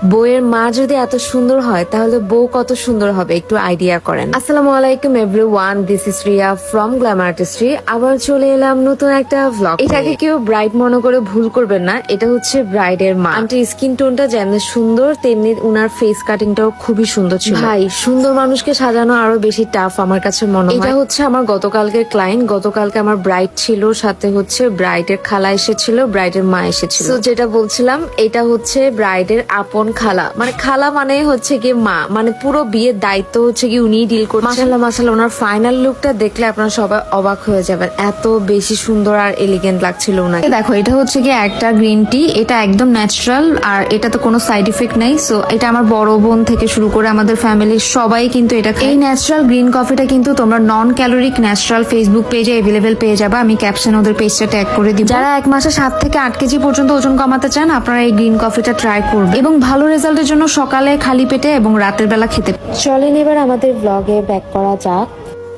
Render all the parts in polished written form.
বউয়ের মা যদি এত সুন্দর হয় তাহলে বউ কত সুন্দর হবে একটু আইডিয়া করেন। আসসালামু আলাইকুম everyone, this is Riya from Glamour artistry. আবার চলে এলাম নতুন একটা ভ্লগ। এটাকে কেউ ব্রাইড মনে করে ভুল করবেন না, এটা হচ্ছে ব্রাইডের মা। আন্টির স্কিন টোনটা যেমন সুন্দর তেমনি উনার ফেস কাটিংটাও খুবই সুন্দর ছিল। ভাই, সুন্দর মানুষকে সাজানো আরো বেশি টাফ আমার কাছে মনে হয়। এটা হচ্ছে আমার গতকালকের ক্লায়েন্ট। গতকালকে আমার ব্রাইড ছিল, সাথে হচ্ছে ব্রাইডের খালা এসেছিল, ব্রাইডের মা এসেছিল। তো যেটা বলছিলাম, এটা হচ্ছে ব্রাইডের আপন খালা, মানে খালা মানে হচ্ছে কি মা, মানে পুরো বিয়ের দায়িত্ব হচ্ছে কি উনিই ডিল করছেন। মাশাআল্লাহ মাশাআল্লাহ, ওনার ফাইনাল লুকটা দেখলে আপনারা সবাই অবাক হয়ে যাবেন, এত বেশি সুন্দর আর এলিগেন্ট লাগছিল ওনাকে। দেখো, এটা হচ্ছে কি একটা গ্রিন টি, এটা একদম ন্যাচারাল আর এটা তো কোনো সাইড ইফেক্ট নাই। সো এটা আমার বড় বোন থেকে শুরু করে আমাদের ফ্যামিলির সবাই কিন্তু এটা খায়। এই ন্যাচারাল গ্রিন কফিটা কিন্তু তোমরা নন ক্যালোরিক ন্যাচারাল ফেসবুক পেজে অ্যাভেলেবেল পেয়ে যাবে। আমি ক্যাপশনে ওদের পেজটা ট্যাগ করে দিব। যারা 1 মাসে 7 থেকে 8 কেজি পর্যন্ত ওজন কমাতে চান, আপনারা এই গ্রিন কফিটা ট্রাই করবেন এবং ভালো রেজাল্টের জন্য সকালে খালি পেটে এবং রাতের বেলা খেতে। চলেন এবার আমাদের ব্লগে ব্যাক করা যাক।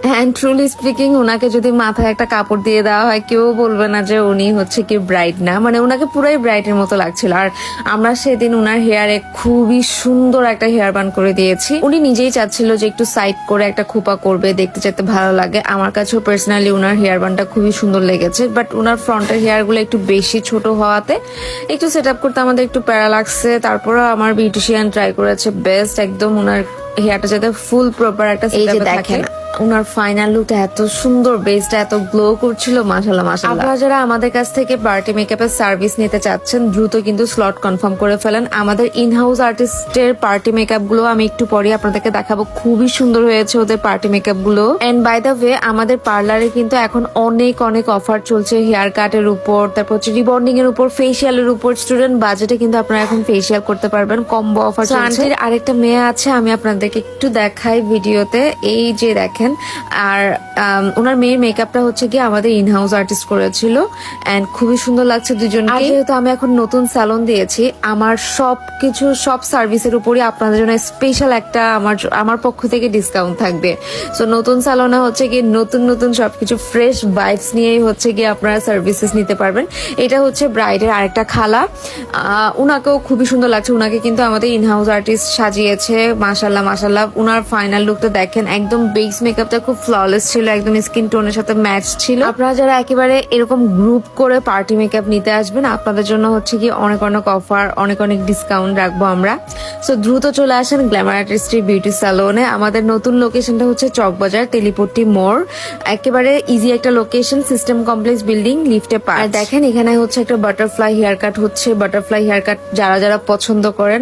অ্যান্ড ট্রুলি স্পিকিং, ওনাকে যদি মাথায় একটা কাপড় দিয়ে দেওয়া হয় কেউ বলবে না যে উনি হচ্ছে কি ব্রাইড না, মানে ওনাকে পুরাই ব্রাইডের মতো লাগছিল। আর আমরা সেদিন উনার হেয়ারে খুবই সুন্দর একটা হেয়ার বান করে দিয়েছি। উনি নিজেই চাচ্ছিল যে একটু সাইড করে একটা খোপা করবে, দেখতে যেতে ভালো লাগে। আমার কাছেও পার্সোনালি উনার হেয়ার বানটা খুবই সুন্দর লেগেছে, বাট উনার ফ্রন্টের হেয়ার গুলো একটু বেশি ছোট হওয়াতে একটু সেট আপ করতে আমাদের একটু প্যারা লাগছে। তারপরে আমার বিউটিশিয়ান ট্রাই করেছে বেস্ট একদম উনার হেয়ারটা যাতে ফুল প্রপার একটা সেটআপে থাকে। উনার ফাইনাল লুকটা এত সুন্দর, বেসটা এত গ্লো করছিল, মাশাআল্লাহ মাশাআল্লাহ। আপনারা যারা আমাদের কাছ থেকে পার্টি মেকআপের সার্ভিস নিতে চাচ্ছেন, দ্রুত কিন্তু স্লট কনফার্ম করে ফেলেন। আমাদের ইনহাউস আর্টিস্টের পার্টি মেকআপ গুলো আমি একটু পরে আপনাদেরকে দেখাবো, খুবই সুন্দর হয়েছে ওদের পার্টি মেকআপ গুলো। এন্ড বাই দ্য ওয়ে, আমাদের পার্লারে কিন্তু এখন অনেক অনেক অফার চলছে হেয়ার কাটের উপর, তারপর হচ্ছে রিবন্ডিং এর উপর, ফেসিয়ালের উপর। স্টুডেন্ট বাজেটে কিন্তু আপনারা এখন ফেসিয়াল করতে পারবেন, কম্বো অফার চলছে। আন্টির আরেকটা মেয়ে আছে, আমি আপনাদেরকে একটু দেখাই ভিডিওতে। এই যে দেখেন, আর ওনার মেয়ের মেকআপটা হচ্ছে কি আমাদের ইনহাউস আর্টিস্ট করেছিল এন্ড খুবই সুন্দর লাগছে দুজনকে। যেহেতু আমি এখন নতুন স্যালন দিয়েছি, আমার সবকিছু সব সার্ভিসের উপরই আপনাদের জন্য স্পেশাল একটা আমার পক্ষ থেকে ডিসকাউন্ট থাকবে। সো নতুন স্যালনে হচ্ছে কি নতুন নতুন সবকিছু ফ্রেশ ভাইবস নিয়েই হচ্ছে কি আপনারা সার্ভিসেস নিতে পারবেন। এটা হচ্ছে ব্রাইডের আরেকটা খালা, উনাকেও খুবই সুন্দর লাগছে। উনাকে কিন্তু আমাদের ইনহাউস আর্টিস্ট সাজিয়েছে, মাশাআল্লাহ মাশাআল্লাহ। উনার ফাইনাল লুকটা দেখেন, একদম বেস মেকআপটা খুব ফ্ললেস ছিল, একদম স্কিন টোনের সাথে ম্যাচ ছিল। আপনারা যারা একেবারে এরকম গ্রুপ করে পার্টি মেকআপ নিতে আসবেন, আপনাদের জন্য হচ্ছে কি অনেক অনেক অফার, অনেক অনেক ডিসকাউন্ট রাখবো আমরা। সো দ্রুত চলে আসেন গ্ল্যামার আর্টিস্ট্রি বিউটি স্যালনে। আমাদের নতুন লোকেশনটা হচ্ছে চকবাজার তেলিপট্টি মোড়, একেবারে ইজি একটা লোকেশন, সিস্টেম কমপ্লেক্স বিল্ডিং, লিফটে পার। দেখেন এখানে হচ্ছে একটা বাটারফ্লাই হেয়ার কাট হচ্ছে। বাটারফ্লাই হেয়ার কাট যারা যারা পছন্দ করেন